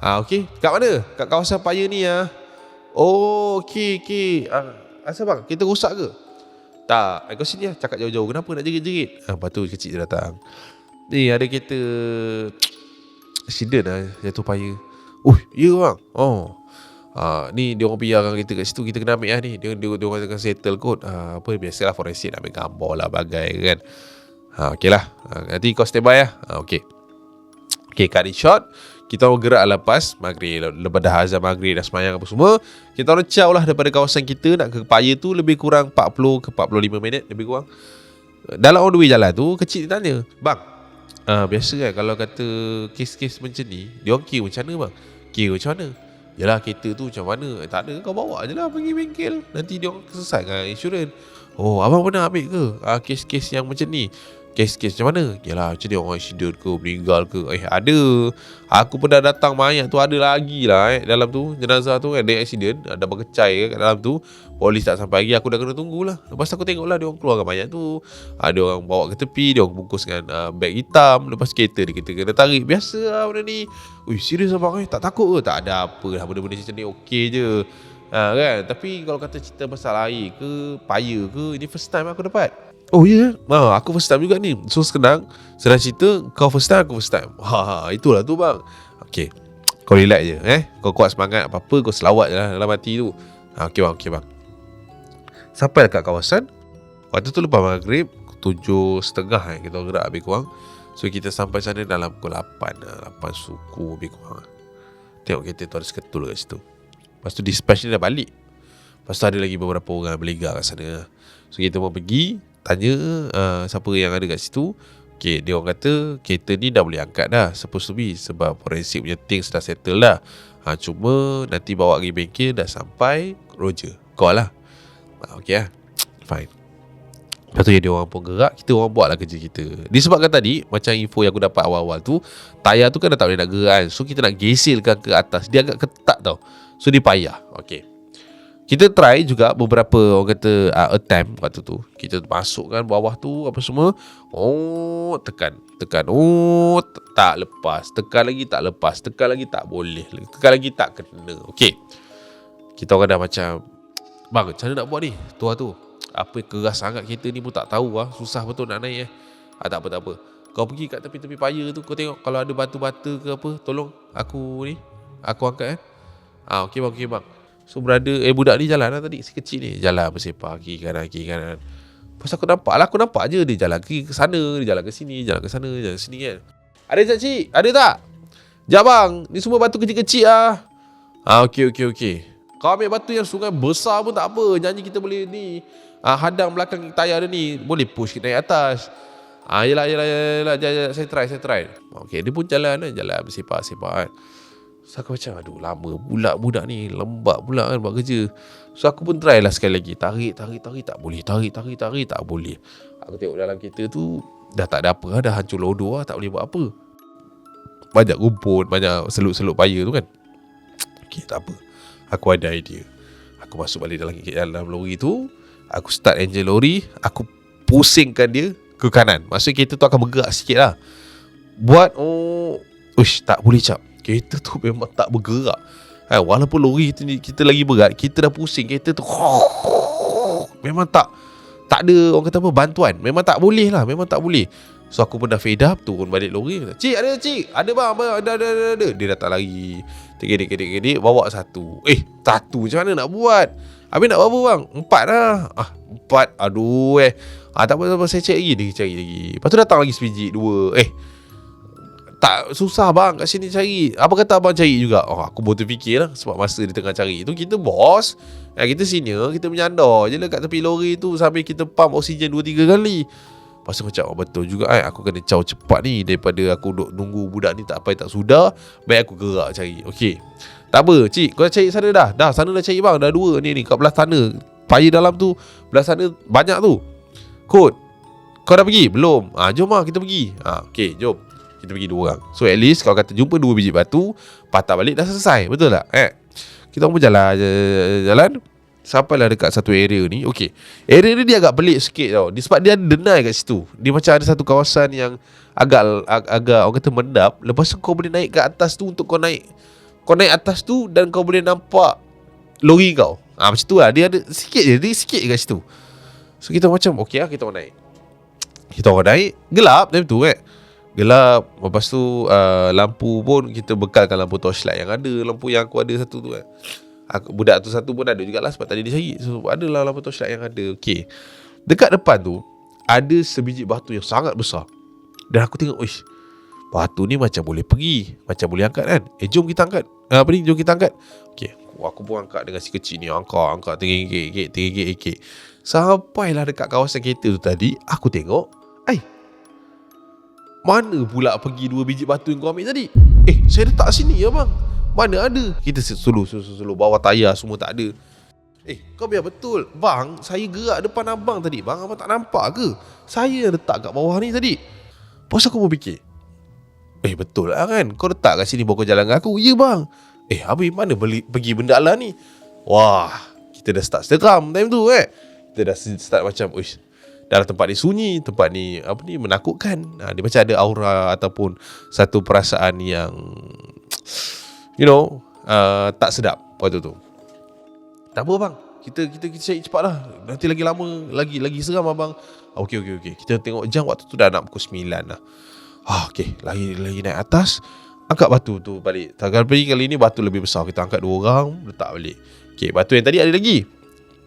Speaker 2: Okey, kat mana? Kat kawasan Paya ni okey. Asal bang, kereta rosak ke? Tak, kau sini lah, cakap jauh-jauh. Kenapa nak jerit-jerit? Lepas tu kecil dia datang. Ni ada kereta accident lah, jatuh Paya. Ya bang. Ni dia orang biarkan kereta kat situ, kita kena ambil lah ni. Dia orang akan settle kot. Biasalah forensik nak ambil gambar lah bagai kan. Okey lah, nanti kau standby lah. Okey, cut it short. Kita orang gerak lepas maghrib, lepas dah azan maghrib dah semayang apa semua. Kita orang caw lah daripada kawasan kita nak ke Paya tu lebih kurang 40 ke 45 minit lebih kurang. Dalam on the way jalan tu, kecil dia tanya, bang, biasa kan kalau kata kes-kes macam ni, dia orang kira macam mana bang? Kira macam mana? Yalah kereta tu macam mana? Tak ada, kau bawa je lah pergi bengkel, nanti dia orang selesaikan insurans. Abang pernah ambil ke kes-kes yang macam ni? Kes-kes macam mana? Yalah macam dia orang accident ke, meninggal ke. Ada. Aku pernah datang mayat tu ada lagi lah dalam tu, jenazah tu ada accident, ada berkecai kat dalam tu. Polis tak sampai lagi, aku dah kena tunggulah. Lepas aku tengok lah dia orang keluarkan mayat tu. Dia orang bawa ke tepi, dia orang bungkus dengan beg hitam. Lepas kereta dia kita kena tarik. Biasa lah benda ni. Serius abang tak takut ke? Tak ada apa lah, benda-benda macam ni okey je. Kan? Tapi kalau kata cerita pasal air ke, Paya ke, ini first time aku dapat. Ya? Aku first time juga ni. So senang cerita, kau first time, aku first time. Itulah tu bang. Okay, kau relax je kau kuat semangat, apa-apa kau selawat je lah dalam hati tu. Okay bang. Sampai dekat kawasan. Waktu tu lepas maghrib 7.30 kita gerak lebih kurang. So kita sampai sana dalam pukul 8 suku lebih kurang. Tengok kereta tu ada seketul kat situ. Lepas tu dispatch ni dah balik. Lepas tu ada lagi beberapa orang berlega kat sana. So kita pun pergi tanya siapa yang ada kat situ. Okay, dia orang kata kereta ni dah boleh angkat dah, supposed to be, sebab forensik punya things dah settle dah. Cuma nanti bawa pergi bengkel, dah sampai, Roger, call lah. Okay lah, fine. Lepas tu dia orang pun gerak, kita orang buat lah kerja kita. Disebabkan tadi, macam info yang aku dapat awal-awal tu, tayar tu kan dah tak boleh nak gerak kan. So kita nak gesilkan ke atas, dia agak ketat tau. So dia payah. Okay, kita try juga beberapa orang kata attempt waktu tu. Kita masukkan bawah tu apa semua. Tekan. Tak lepas. Tekan lagi tak lepas. Tekan lagi tak boleh. Tekan lagi tak kena. Okay, kita orang dah macam, bang, macam mana nak buat ni? Tu apa keras sangat kereta ni pun tak tahu lah. Susah betul nak naik tak apa. Kau pergi kat tepi-tepi paya tu, kau tengok kalau ada batu-bata ke apa, tolong aku angkat Okay bang. So budak ni jalan lah tadi, si kecil ni jalan bersepah kiri kanan. Pas aku nampak je dia jalan ke sana, dia jalan ke sini, jalan ke sana, jalan ke sini kan. Ada cik? Ada tak? Sekejap bang, ni semua batu kecil-kecil lah. Okey. Kau ambil batu yang sungai besar pun tak apa, janji kita boleh ni hadang belakang tayar dia ni, boleh push kita naik atas. Yelah, saya try. Okey, dia pun jalan bersepah kan. So aku macam, aduh lama pula budak ni, lembab pula kan buat kerja. So aku pun try lah sekali lagi. Tarik tak boleh. Tarik tak boleh. Aku tengok dalam kereta tu dah tak ada apa, dah hancur lodo lah, tak boleh buat apa. Banyak rumput, banyak seluk-seluk paya tu kan. Okay, tak apa, aku ada idea. Aku masuk balik dalam lori tu, aku start enjin lori, aku pusingkan dia ke kanan. Maksudnya kereta tu akan bergerak sikit lah. Buat tak boleh cap. Kereta tu memang tak bergerak. Walaupun lori kita lagi berat, kita dah pusing, kereta tu memang tak ada orang kata apa, bantuan. Memang tak boleh. So aku pun dah fed up, turun balik lori. Cik, ada bang, ada. Dia datang lagi, Gedik, bawa satu. Satu macam mana nak buat? Habis nak berapa bang? 4 lah. 4, aduh tak apa, saya cari lagi. Lepas tu datang lagi sebiji 2. Tak susah bang, kat sini cari. Apa kata abang cari juga? Aku pun terfikir lah, sebab masa dia tengah cari tu, kita bos, kita senior, kita menyandar je lah kat tepi lori tu sambil kita pump oksigen 2-3 kali. Lepas tu macam, betul juga aku kena caw cepat ni, daripada aku duduk nunggu budak ni tak sudah, baik aku gerak cari. Okey, tak apa cik, kau dah cari sana dah? Dah, sana dah cari bang, dah 2 ni kat belah sana. Paya dalam tu, belah sana banyak tu. Kod, kau dah pergi? Belum? Jom lah kita pergi. Okey, jom kita pergi 2 orang. So at least kalau kata jumpa 2 biji batu, patah balik dah selesai. Betul tak? Kita pun jalan sampailah dekat satu area ni. Okey, area ni dia agak pelik sikit tau. Sebab dia ada denai kat situ. Dia macam ada satu kawasan yang agak orang kata mendap. Lepas tu kau boleh naik ke atas tu untuk kau naik atas tu, dan kau boleh nampak lori kau. Macam tu lah. Dia ada sikit kat situ. So kita macam okey lah, kita orang naik. Gelap time tu gelap. Lepas tu lampu pun kita bekalkan lampu torchlight yang ada. Lampu yang aku ada satu tu budak tu satu pun ada jugalah, sebab tadi dia cari. So adalah lampu torchlight yang ada. Okay, dekat depan tu ada sebiji batu yang sangat besar. Dan aku tengok, batu ni macam boleh pergi, macam boleh angkat kan. Jom kita angkat. Jom kita angkat. Okay, aku pun angkat dengan si kecil ni. Angkat tergigit. Sampailah dekat kawasan kereta tu tadi, aku tengok, mana pula pergi 2 biji batu yang kau ambil tadi? Saya letak sini ya bang. Mana ada? Kita suluh bawah tayar semua tak ada. Kau biar betul bang, saya gerak depan abang tadi. Bang, abang tak nampak ke? Saya letak kat bawah ni tadi. Pas aku pun fikir, betul lah kan, kau letak kat sini bawa kau jalan dengan aku. Ya bang. Habis mana pergi benda lah ni? Wah, kita dah start seram time tu Kita dah start macam, dalam tempat ni sunyi, tempat ni menakutkan. Dia macam ada aura ataupun satu perasaan yang tak sedap waktu tu. Tak apa bang, kita cari cepat lah, nanti lagi lama, lagi seram abang. Okey. Kita tengok jam, waktu tu dah nak pukul 9 lah. Okey, lagi naik atas, angkat batu tu balik. Kali ni batu lebih besar, kita angkat 2 orang, letak balik. Okey, batu yang tadi ada lagi,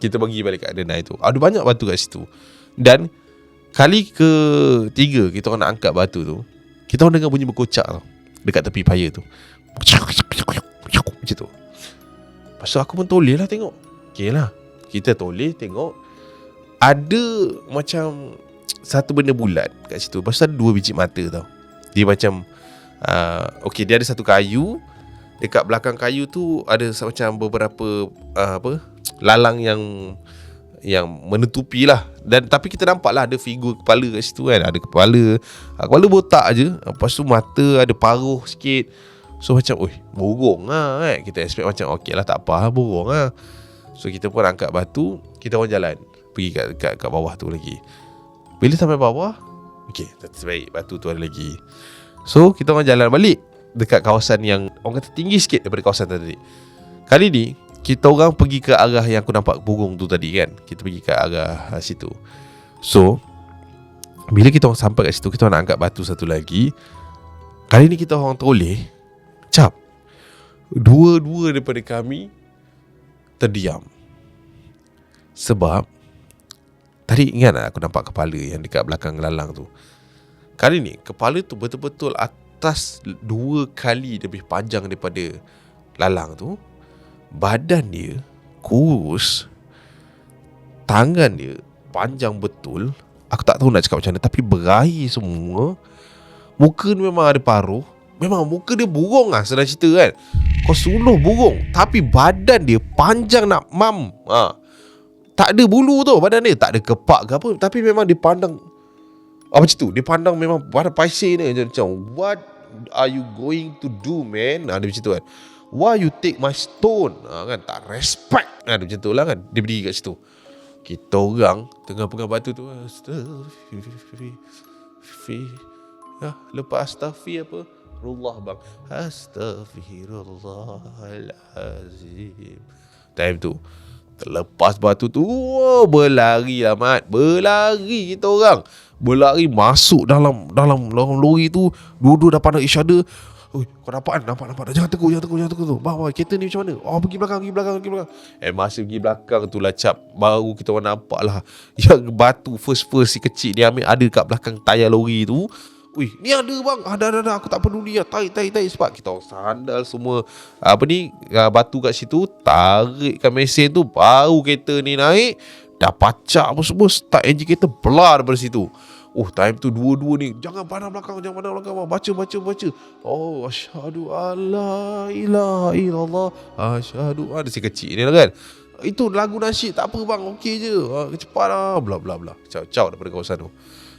Speaker 2: kita bagi balik kat denai tu. Ada banyak batu kat situ. Dan kali ke-3 kita orang nak angkat batu tu, kita orang dengar bunyi berkocak tau, dekat tepi paya tu. Macam tu. Lepas tu aku pun toleh lah tengok. Okay lah, kita toleh tengok, ada macam satu benda bulat kat situ. Lepas tu ada 2 biji mata tau. Dia macam dia ada satu kayu, dekat belakang kayu tu ada macam beberapa lalang yang menutupi lah. Dan tapi kita nampak lah ada figur kepala kat situ kan. Ada kepala botak je. Lepas tu mata ada paruh sikit. So macam burung lah kan. Kita expect macam okey lah, tak apa lah, burung lah. So kita pun angkat batu, kita orang jalan pergi kat bawah tu lagi. Bila sampai bawah, okey, terbaik batu tu ada lagi. So kita orang jalan balik dekat kawasan yang orang kata tinggi sikit daripada kawasan tadi. Kali ni kita orang pergi ke arah yang aku nampak burung tu tadi kan. Kita pergi ke arah situ. So bila kita orang sampai kat situ, kita orang nak angkat batu satu lagi. Kali ni kita orang toleh, cap, dua daripada kami terdiam. Sebab tadi ingat tak aku nampak kepala yang dekat belakang lalang tu. Kali ni kepala tu betul-betul atas 2 kali lebih panjang daripada lalang tu. Badan dia kurus, tangan dia panjang betul. Aku tak tahu nak cakap macam mana, tapi berair semua. Muka dia memang ada paruh. Memang muka dia burung lah, senang cerita kan. Kau suluh burung, tapi badan dia panjang nak mam. Tak ada bulu tu badan dia, tak ada kepak ke apa. Tapi memang dia pandang macam tu. Dia pandang memang pada paiseh dia macam, what are you going to do, man? Dia macam tu kan. Why you take my stone? Kan, tak respect. Dia macam tu lah kan. Dia berdiri kat situ. Kita orang tengah pegang batu tu. Lepas astaghfir apa? Rullah bang. Astaghfirullahalazim. Time tu terlepas batu tu, berlari lah Mat. Berlari kita orang. Berlari masuk dalam lori tu. Dua-dua dah pandang each other. Kau nampak? Jangan tegur tu. Bang, kereta ni macam mana? Pergi belakang. Masa pergi belakang tu lah cap, baru kita orang nampak lah yang batu first si kecil dia ambil ada kat belakang tayar lori tu. Ni ada bang. Ada. Aku tak peduli lah. Tarik. Sebab kita orang sandal semua batu kat situ. Tarikkan mesin tu, baru kereta ni naik. Dah pacak apa semua. Start engine kereta, belar daripada situ. Time tu dua-dua ni, jangan pandang belakang bang. Baca. Asyhadu alla ilaha illallah, asyhadu. Ada si kecil ni lah kan. Itu lagu nasyid, tak apa bang, okey je. Cepat lah, bla bla bla. Caw daripada kawasan tu.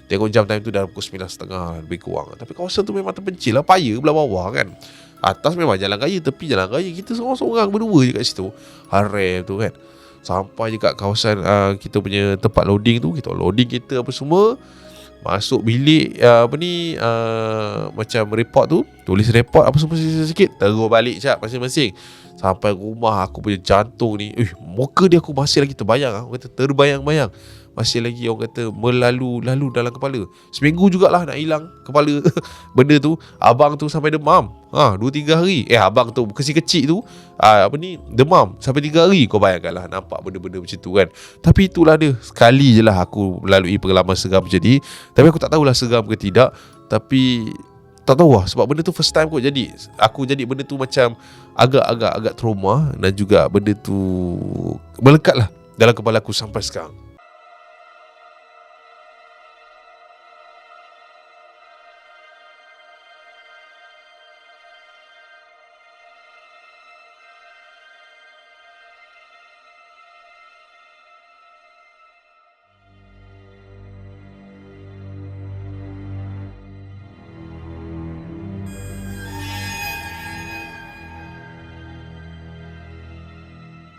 Speaker 2: Tengok jam time tu dah pukul 9.30 lebih kurang. Tapi kawasan tu memang terpencil lah, paya belah bawah kan. Atas memang jalan raya, tepi jalan raya. Kita seorang-seorang berdua je kat situ. Harem tu kan. Sampai je kat kawasan kita punya tempat loading tu. Kita loading kereta apa semua. Masuk bilik macam report tu, tulis report apa semua sikit, terus balik cap masing-masing. Sampai rumah aku punya jantung ni, muka dia aku masih lagi terbayang. Aku kata terbayang-bayang. Masih lagi orang kata melalu dalam kepala. Seminggu jugalah nak hilang kepala benda tu. Abang tu sampai demam 2-3 hari. Abang tu kecil-kecil tu demam sampai 3 hari. Kau bayangkanlah nampak benda-benda macam tu kan. Tapi itulah dia. Sekali je lah aku melalui pengalaman seram macam ni. Tapi aku tak tahulah seram ke tidak. Tapi tak tahu lah, sebab benda tu first time kot. Jadi aku jadi benda tu macam agak trauma. Dan juga benda tu melekat lah dalam kepala aku sampai sekarang.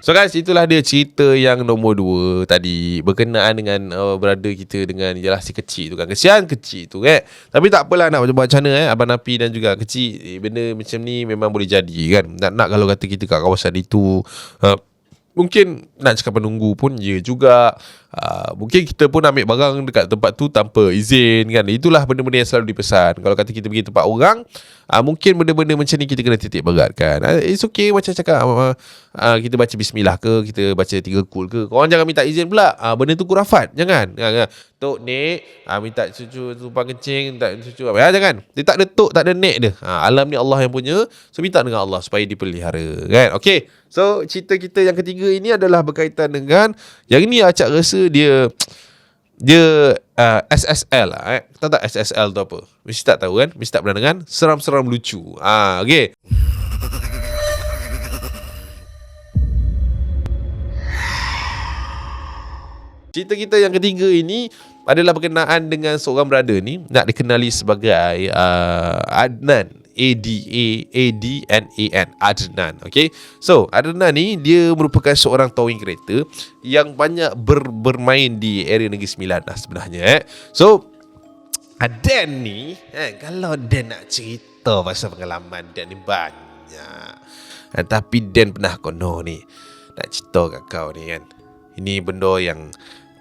Speaker 2: So guys, itulah dia cerita yang nombor 2 tadi, berkenaan dengan brother kita dengan jelas si kecil tu kan. Kesian kecil tu kan. Tapi tak apalah, nak buat macam mana Abang Napi dan juga kecil, benda macam ni memang boleh jadi kan. Nak kalau kata kita kat kawasan itu, mungkin nak cakap menunggu pun ya juga. Mungkin kita pun ambil barang dekat tempat tu tanpa izin kan. Itulah benda-benda yang selalu dipesan. Kalau kata kita pergi tempat orang, mungkin benda-benda macam ni kita kena titik berat kan. It's okay macam cakap, kita baca bismillah ke, kita baca 3 kul ke. Korang jangan minta izin pula. Benda tu kurafat. Jangan. Tok nek minta cucu tumpang kencing, tak cucu jangan. Dia tak ada tok, tak ada nek dia. Alam ni Allah yang punya. So minta dengan Allah supaya dipelihara kan. Okay. So cerita kita yang ketiga ini adalah berkaitan dengan yang ini acak rasa dia SSL lah. Tahu tak SSL tu apa? Mesti tak tahu kan? Mesti tak pernah dengar. Seram-seram lucu. Okay. Cerita kita yang ketiga ini adalah berkenaan dengan seorang brother ni, nak dikenali sebagai Adnan. Adnan. Adnan. Okay. So Adnan ni dia merupakan seorang towing kereta yang banyak bermain di area Negeri Sembilan lah sebenarnya. So Dan ni kalau Dan nak cerita pasal pengalaman Dan ni banyak. Tapi Dan pernah kono ni nak cerita kat kau ni kan. Ini benda yang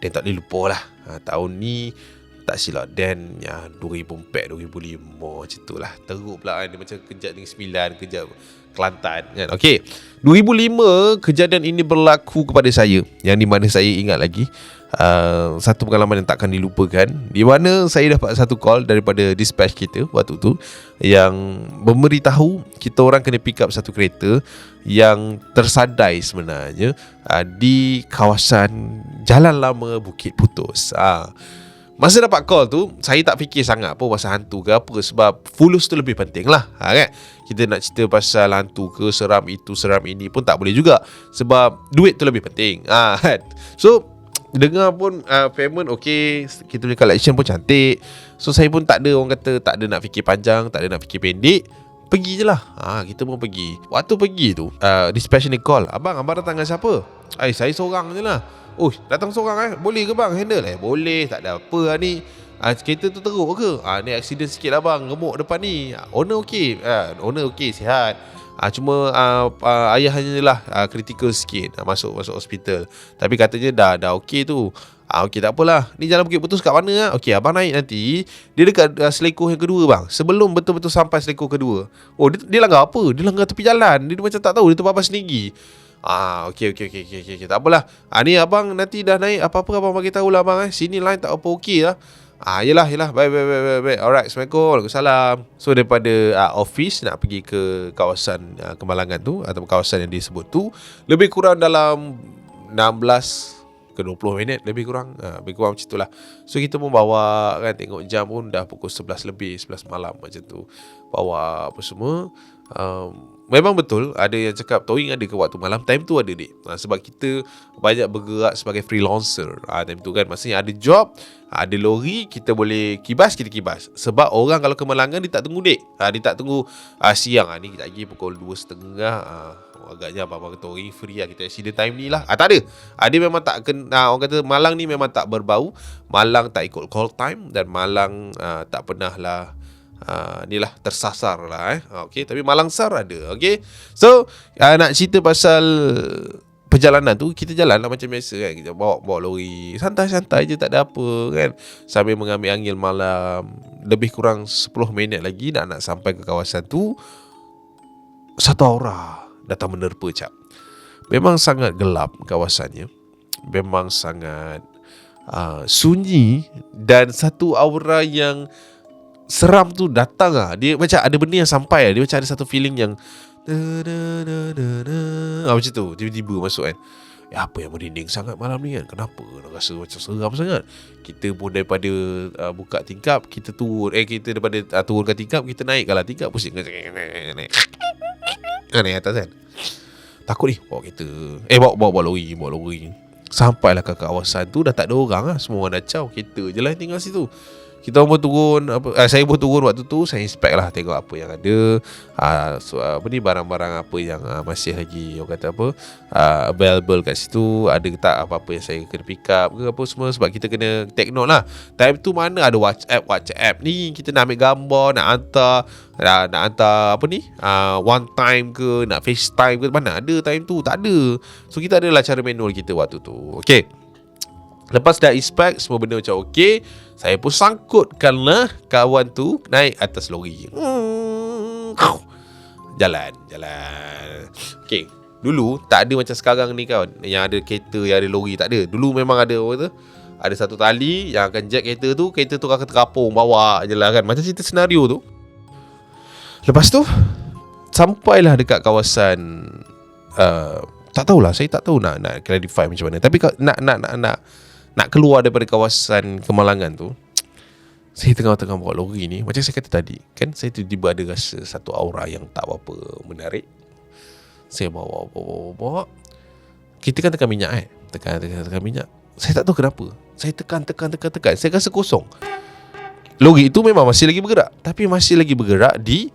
Speaker 2: Dan tak boleh lupa lah. Tahun ni tak silap Dan 2004, 2005 macam tu lah. Teruk pula kan. Dia macam kejap Negeri Sembilan, kejap Kelantan kan. Okay, 2005 kejadian ini berlaku kepada saya, yang di mana saya ingat lagi satu pengalaman yang takkan dilupakan, di mana saya dapat satu call daripada dispatch kita waktu tu yang memberitahu kita orang kena pick up satu kereta yang tersadai sebenarnya di kawasan Jalan Lama Bukit Putus. Masa dapat call tu, saya tak fikir sangat pun pasal hantu ke apa, sebab fulus tu lebih penting lah kan? Kita nak cerita pasal hantu ke, seram itu, seram ini pun tak boleh juga, sebab duit tu lebih penting kan? So dengar pun payment okay, kita punya collection pun cantik. So saya pun tak ada, orang kata tak ada nak fikir panjang, tak ada nak fikir pendek, pergi je lah. Kita pun pergi. Waktu pergi tu dispatch ni call, Abang datang dengan siapa? Saya seorang je lah. Oh, datang seorang boleh ke bang handle? Boleh, tak ada apa lah ni. Kereta tu teruk ke? Ni accident sikit lah bang, gemuk depan ni. Owner okey. Owner okey, sihat. Cuma ayah hanya lah critical sikit, masuk hospital. Tapi katanya dah okey tu. Okey, tak apalah. Ni Jalan Bukit Putus kat mana lah? Okey, abang naik nanti. Dia dekat selekoh yang kedua bang, sebelum betul-betul sampai selekoh kedua. Oh, dia langgar apa? Dia langgar tepi jalan. Dia macam tak tahu, dia terpapas sendiri. Okey. Tak apalah. Ni abang nanti dah naik, apa-apa abang bagi tahu lah bang. Sini line tak apa okey lah. Yelah. Baik. Alright, Assalamualaikum. Waalaikumsalam. So daripada office nak pergi ke kawasan Kemalangan tu, atau kawasan yang disebut tu, lebih kurang dalam 16 ke 20 minit lebih kurang macam tu lah. So kita pun bawa kan, tengok jam pun dah pukul 11 lebih, 11 malam macam tu. Bawa apa semua. Memang betul ada yang cakap towing ada ke waktu malam. Time tu ada dik. Sebab kita banyak bergerak sebagai freelancer. Time tu kan, maksudnya ada job, ada lori, kita boleh kibas, kita kibas. Sebab orang kalau ke Malangan dia tak tunggu dik. Dia tak tunggu siang. Ni kita lagi pukul 2.30. Agaknya abang-abang towing free lah, kita accident time ni lah. Tak ada. Dia memang tak kena, orang kata Malang ni memang tak berbau. Malang tak ikut call time, dan Malang tak pernah lah ni lah tersasar lah okay, tapi Malangsar ada. Okay, so nak cerita pasal perjalanan tu, kita jalan lah macam biasa kan. Kita bawa lori santai-santai je, tak ada apa kan, sambil mengambil angin malam. Lebih kurang 10 minit lagi nak sampai ke kawasan tu, satu aura datang menerpa cap. Memang sangat gelap kawasannya, memang sangat sunyi, dan satu aura yang seram tu datang dia macam ada benda yang sampai dia macam ada satu feeling yang macam tu, tiba-tiba masuk kan. Apa yang merinding sangat malam ni kan? Kenapa nak rasa macam seram sangat? Kita pun daripada buka tingkap, kita turun kita daripada turunkan tingkap, kita naikkanlah tingkap, pusing naik atas kan. Takut ni bawa kereta, bawa lori. Sampailah ke kawasan tu, dah tak ada orang lah, semua orang dah caw, kereta je lah tinggal situ. Kita pun turun, saya pun turun waktu tu, saya inspect lah, tengok apa yang ada, barang-barang apa yang masih lagi, orang kata apa, available kat situ, ada ke tak apa-apa yang saya kena pick up ke apa semua. Sebab kita kena take note lah. Time tu mana ada WhatsApp ni, kita nak ambil gambar, nak hantar apa ni, one time ke, nak FaceTime ke, mana ada time tu, tak ada. So kita adalah cara manual kita waktu tu. Okay, lepas dah inspect semua benda macam okey, saya pun sangkutkanlah kawan tu naik atas lori. Jalan. Okey, dulu tak ada macam sekarang ni kawan, yang ada kereta, yang ada lori, tak ada. Dulu memang ada apa tu, ada satu tali yang akan jack kereta tu akan terkapung, bawa je lah kan, macam cerita senario tu. Lepas tu sampailah dekat kawasan tak tahulah, saya tak tahu nak clarify macam mana. Tapi nak keluar daripada kawasan Kemalangan tu, saya tengah-tengah bawa lori ni, macam saya kata tadi kan, saya tiba-tiba ada rasa satu aura yang tak apa menarik. Saya bawa. Kita kan tekan minyak tekan minyak. Saya tak tahu kenapa. Saya tekan. Saya rasa kosong. Lori itu memang masih lagi bergerak, tapi masih lagi bergerak di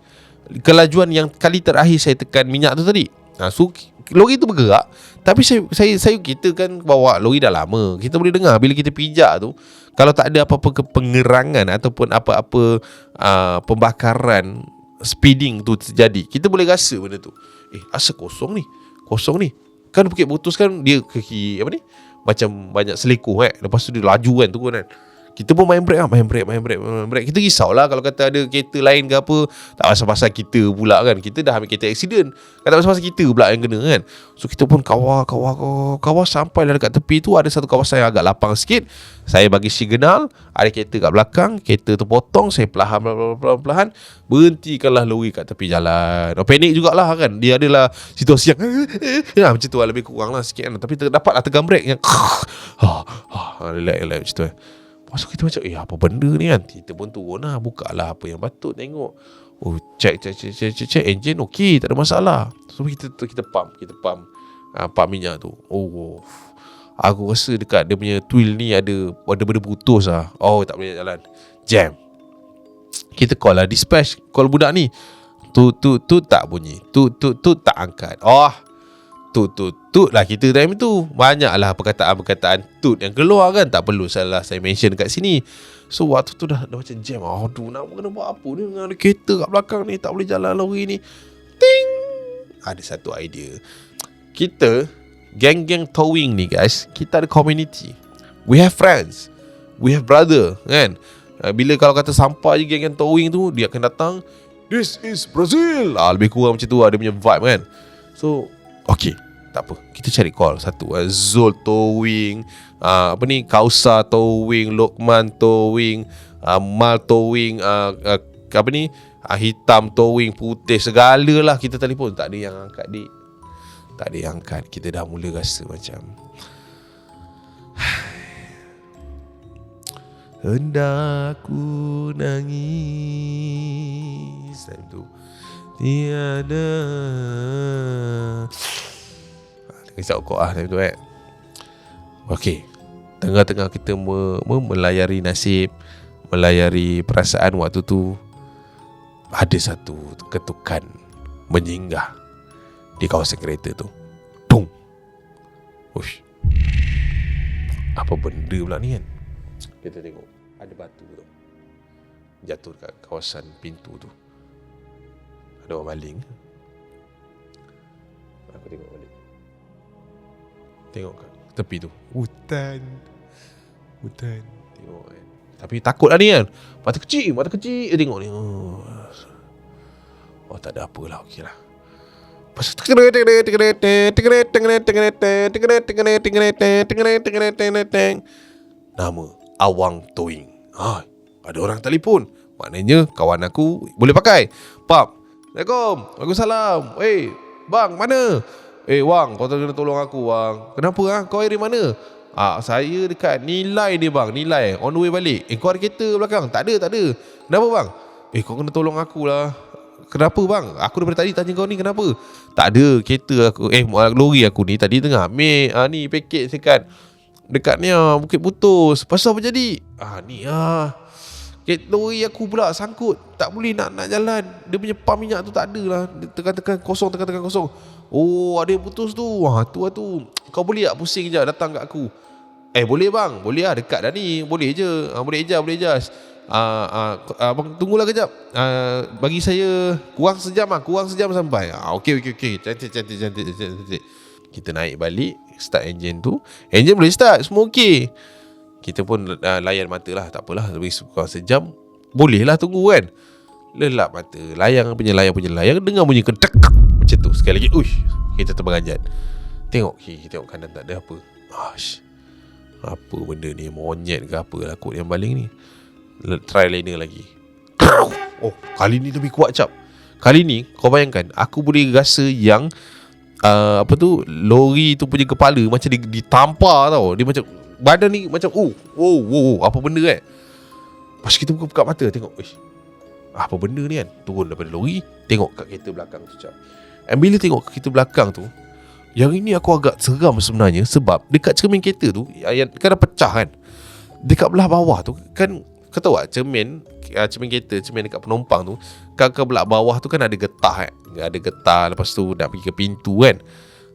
Speaker 2: kelajuan yang kali terakhir saya tekan minyak tu tadi. So lori tu bergerak, tapi saya kita kan bawa lori dah lama. Kita boleh dengar bila kita pijak tu, kalau tak ada apa-apa pengerangan ataupun apa-apa pembakaran speeding tu terjadi, kita boleh rasa benda tu. Asal kosong ni. Kan Bukit Butus kan dia apa ni? Macam banyak selekoh lepas tu dia laju kan tu kan. Kita pun main brake. Kita risaulah kalau kata ada kereta lain ke apa. Tak pasal-pasal kita pula kan. Kita dah ambil kereta accident. Tak pasal-pasal kita pula yang kena kan. So kita pun kawal sampai lah dekat tepi tu. Ada satu kawasan yang agak lapang sikit. Saya bagi signal. Ada kereta kat belakang. Kereta tu potong. Saya perlahan berhentikanlah lori kat tepi jalan. Panik jugalah kan. Dia adalah situasi yang macam tu lah, lebih kurang lah sikit kan. Tapi dapatlah tegang brake yang relax macam tu kan. Lepas tu kita macam apa benda ni kan. Kita pun turun lah, buka lah apa yang patut tengok. Check engine okey, tak ada masalah. So kita pump minyak tu. Aku rasa dekat dia punya twill ni ada benda putus lah. Tak boleh jalan, jam. Kita call lah dispatch, call budak ni. Tu tak bunyi, tu tak angkat. Tut lah kita time tu. Banyaklah perkataan tut yang keluar kan. Tak perlu saya mention dekat sini. So waktu tu dah macam jam. Nak kena buat apa ni dengan ada kereta kat belakang ni, tak boleh jalan lori ni. Ting. Ada satu idea. Kita geng-geng towing ni guys, kita ada community. We have friends, we have brother kan. Bila kalau kata sampai je geng-geng towing tu, dia akan datang, this is Brazil. Lebih kurang macam tu ada punya vibe kan. So okay, tak apa, kita cari call satu. Zul Towing, Kausa Towing, Lokman Towing, Mal Towing, Hitam Towing, Putih, segala lah kita telefon. Tak ada yang angkat dik. Tak ada yang angkat. Kita dah mula rasa macam hendak ku nangis time tu tiada. Kisah kok time tu Okay, tengah-tengah kita melayari nasib, melayari perasaan waktu tu, ada satu ketukan menyinggah di kawasan kereta tu. Tung. Ush. Apa benda pula ni kan? Kita tengok ada batu tu jatuh dekat kawasan pintu tu. Ada orang maling. Aku tengok balik. Tengok kat tepi tu Hutan. Tengok kan. Tapi takut lah ni kan. Mata kecil tengok ni. Tak ada apa lah. Okey lah. Lepas tu nama Awang Towing. Ada orang telefon. Maknanya kawan aku boleh pakai. Pap, Assalamualaikum. Waalaikumsalam. Bang, mana? Wang, kau kena tolong aku bang. Kenapa kau dari mana? Saya dekat Nilai ni bang. Nilai, on the way balik. Kau ada kereta belakang? Tak ada. Kenapa bang? Kau kena tolong aku lah. Kenapa bang? Aku daripada tadi tanya kau ni kenapa? Tak ada, kereta aku lori aku ni tadi tengah ambil ni paket sekat dekat ni Bukit Butus. Pasal apa jadi? Lori aku pula sangkut. Tak boleh nak jalan. Dia punya pam minyak tu tak ada lah. Tekan kosong. Ada yang putus tu. Tu kau boleh tak pusing je datang kat aku? Boleh bang. Boleh lah, dekat dah ni. Boleh je. Boleh ejas. Abang tunggulah kejap. Bagi saya kurang sejam sampai. Okey. Cantik. Kita naik balik, start engine tu. Engine boleh start, semua okey. Kita pun layan mata lah. Tak apalah, lebih kurang sejam boleh lah tunggu kan. Lelap mata, layang punya layang, dengar bunyi kedek macam tu. Sekali lagi, kita terperanjat. Tengok kiri, tengok kanan, tak ada apa. Apa benda ni, monyet ke apa lah kot yang baling ni. Try liner lagi. Kali ni lebih kuat cap. Kali ni kau bayangkan, aku boleh rasa yang lori tu punya kepala macam ditampar tau. Dia macam badan ni macam apa benda kan. Pas kita buka mata tengok, apa benda ni kan. Turun daripada lori, tengok kat kereta belakang tu cap. And bila tengok kat kereta belakang tu, Yang ini aku agak seram sebenarnya, sebab dekat cermin kereta tu yang kan dah pecah kan, dekat belah bawah tu kan, kau tahu tak cermin kereta, cermin dekat penumpang tu kan, ke belah bawah tu kan ada getah kan? Ada getah, lepas tu nak pergi ke pintu kan.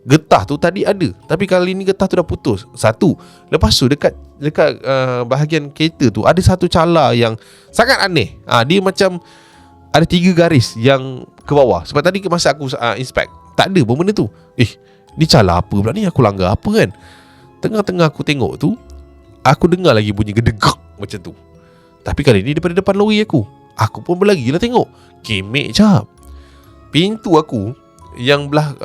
Speaker 2: Getah tu tadi ada, tapi kali ni getah tu dah putus. Satu. Lepas tu dekat bahagian kereta tu ada satu cala yang sangat aneh. Dia macam ada 3 garis yang ke bawah. Sebab tadi masa aku inspect, tak ada pun benda tu. Ni cala apa pula ni, aku langgar apa kan. Tengah-tengah aku tengok tu, aku dengar lagi bunyi gedegak macam tu. Tapi kali ni daripada depan lori aku pun berlari lah tengok. Kemek cap. Pintu aku yang belah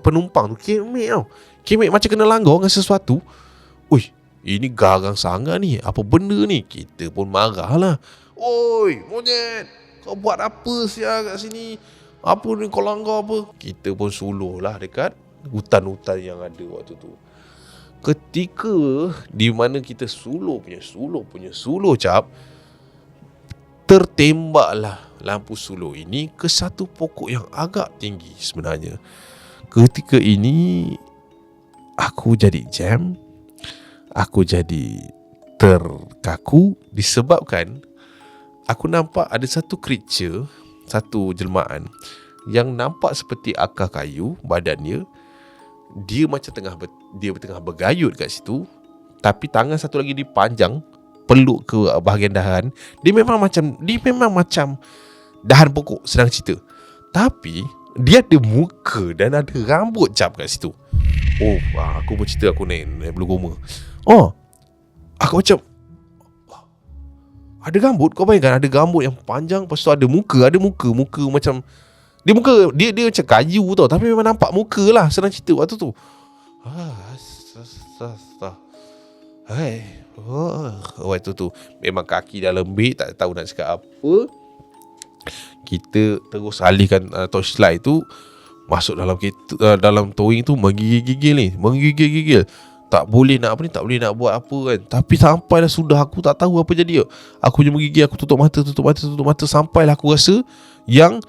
Speaker 2: penumpang tu kemek tau. Kemek macam kena langgar dengan sesuatu. Ini garang sangat ni. Apa benda ni? Kita pun marah lah. Oi, monyet, kau buat apa sial kat sini? Apa ni kau langgar apa? Kita pun suluh lah dekat hutan-hutan yang ada waktu tu. Ketika di mana kita suluh cap, tertembaklah lampu suluh ini ke satu pokok yang agak tinggi sebenarnya. Ketika ini aku jadi jam, aku jadi terkaku disebabkan aku nampak ada satu creature, satu jelmaan yang nampak seperti akar kayu badannya. Dia macam tengah bergayut kat situ, tapi tangan satu lagi dipanjang peluk ke bahagian dahan. Dia memang macam dahan pokok, senang cerita. Tapi dia ada muka dan ada rambut cap kat situ. Aku bercerita aku naik bulu goma. Aku macam ada rambut. Kau bayangkan ada rambut yang panjang, lepas tu ada muka macam dia macam kayu tau, tapi memang nampak muka lah, senang cerita waktu tu. Waktu tu memang kaki dah lembik, tak tahu nak cakap apa. Kita terus alihkan torchlight tu masuk dalam towing tu, menggigil. Tak boleh nak buat apa kan. Tapi sampailah sudah, aku tak tahu apa jadi. Aku je menggigil, aku tutup mata sampailah aku rasa yang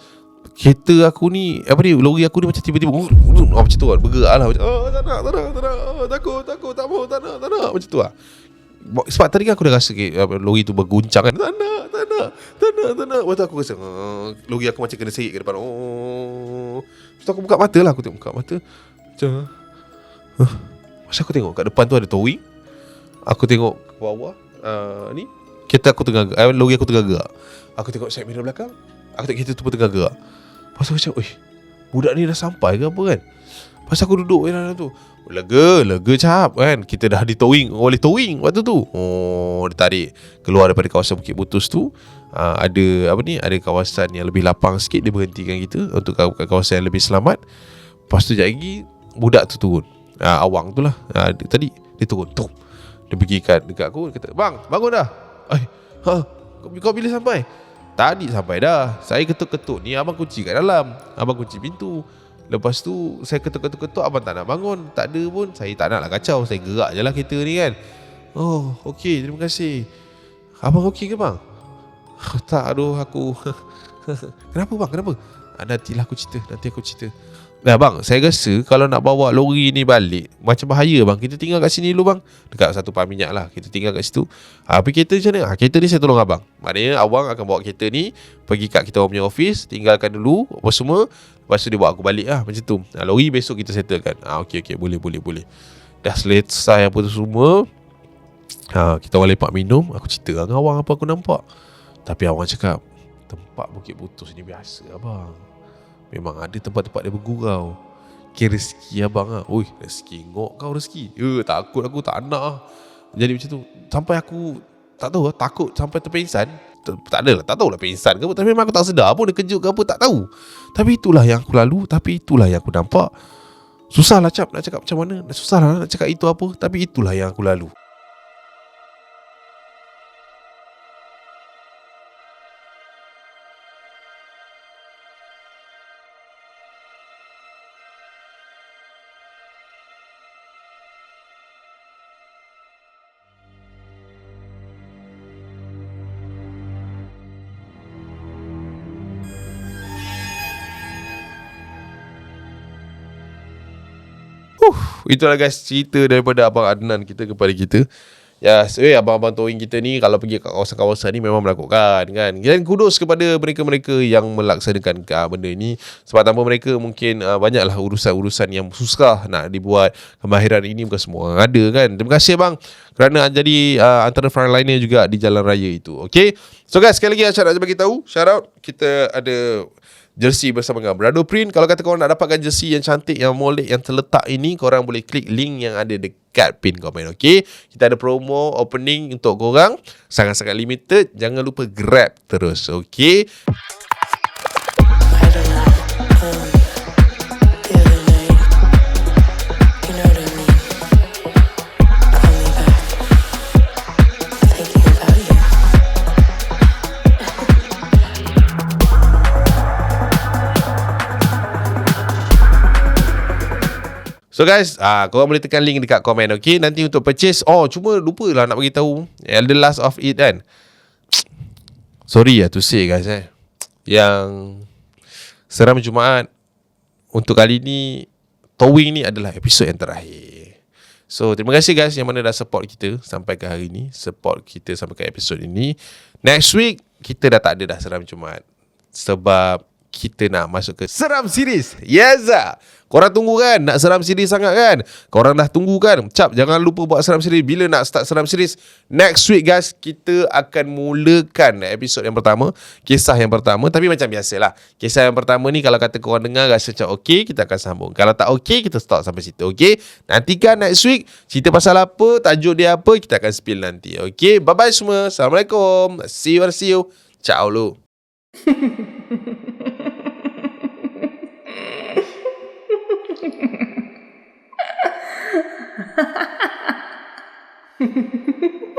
Speaker 2: kereta aku ni, lori aku ni macam tiba-tiba macam tu kan, bergerak lah macam, tak nak, takut, tak nak macam tu lah. Sebab tadi kan aku dah rasa lori tu berguncang kan. Tak nak. Waktu aku rasa lori aku macam kena serik ke depan. Lepas tu aku buka mata lah. Aku tengok buka mata macam masa aku tengok kat depan tu ada towing. Aku tengok ke bawah, ni kereta aku tengah lori aku tengah gerak. Aku tengok side mirror belakang, aku tengok kereta tu pun tengah gerak. Lepas tu macam, budak ni dah sampai ke apa kan. Lepas aku duduk dalam tu, lega cap kan. Kita dah oleh towing waktu tu. Dia tarik keluar daripada kawasan Bukit Butus tu. Ada kawasan yang lebih lapang sikit, dia berhentikan kita untuk kawasan yang lebih selamat. Lepas tu sekejap lagi budak tu turun. Awang tu lah. Tadi dia turun. Dia pergi dekat aku, dia kata, "Bang, bangun dah." Kau bila sampai? Tadi sampai dah. Saya ketuk-ketuk ni, abang kunci kat dalam. Abang kunci pintu. Lepas tu saya ketuk-ketuk, abang tak nak bangun. Tak ada pun. Saya tak nak lah kacau. Saya gerak je lah kereta ni kan. Okey, terima kasih. Abang okey ke bang? Tak, aduh aku Kenapa bang? Kenapa? Nantilah aku cerita. Nanti aku cerita. Nah bang, saya rasa kalau nak bawa lori ni balik macam bahaya bang. Kita tinggal kat sini dulu bang, dekat satu pam minyak lah. Kita tinggal kat situ. Tapi kereta macam mana? Kereta ni saya tolong abang. Maknanya abang akan bawa kereta ni pergi kat kita punya office, tinggalkan dulu apa semua. Lepas tu dia bawa aku balik lah. Macam tu. Lori besok kita settlekan. Okey, boleh. Dah selesai apa tu semua. Kita orang lepak minum. Aku cerita dengan awang apa aku nampak. Tapi awang cakap, tempat Bukit Butus ni biasa abang. Memang ada tempat-tempat dia bergurau. Kira rezeki abang lah. Rezeki ngok kau rezeki. Takut aku tak nak lah. Jadi macam tu. Sampai aku tak tahu lah, takut sampai terpengsan. Tak tahulah pengsan ke apa. Tapi memang aku tak sedar pun dia kejut ke apa, tak tahu. Tapi itulah yang aku lalu. Tapi itulah yang aku nampak. Susah lah cap nak cakap macam mana. Susah lah nak cakap itu apa. Tapi itulah yang aku lalu. Itulah guys cerita daripada Abang Adnan kita kepada kita. Ya, abang-abang towing kita ni kalau pergi kat kawasan-kawasan ni memang melakukan kan. Dan kudos kepada mereka-mereka yang melaksanakan benda ni. Sebab tanpa mereka mungkin banyaklah urusan-urusan yang susah nak dibuat. Kemahiran ini bukan semua orang ada kan. Terima kasih bang kerana jadi antara frontliner juga di jalan raya itu. Okay. So guys, sekali lagi Asyad nak bagi tahu, shout out, kita ada jersey bersama dengan Brado Print. Kalau kata korang nak dapatkan jersey yang cantik, yang molek, yang terletak ini, korang boleh klik link yang ada dekat pin komen. Okay, kita ada promo opening untuk korang, sangat-sangat limited. Jangan lupa grab terus. Okay, so guys, korang boleh tekan link dekat komen, okay? Nanti untuk purchase, cuma lupa lah nak bagi tahu, the last of it kan. Sorry to say guys, yang Seram Jumaat untuk kali ni, towing ni adalah episod yang terakhir. So, terima kasih guys yang mana dah support kita sampai ke hari ni, support kita sampai ke episod ini. Next week, kita dah tak ada dah Seram Jumaat. Sebab kita nak masuk ke Seram Series. Yes. Korang tunggu kan nak Seram Series sangat kan? Korang dah tunggu kan? Cap, jangan lupa buat Seram Series. Bila nak start Seram Series? Next week guys, kita akan mulakan episod yang pertama, kisah yang pertama. Tapi macam biasalah, kisah yang pertama ni kalau kata korang dengar rasa macam okey, kita akan sambung. Kalau tak okey, kita stop sampai situ. Okay, nantikan next week cerita pasal apa, tajuk dia apa, kita akan spill nanti. Okay, bye bye semua. Assalamualaikum. See you. Ciao lu.
Speaker 3: Ha ha ha ha.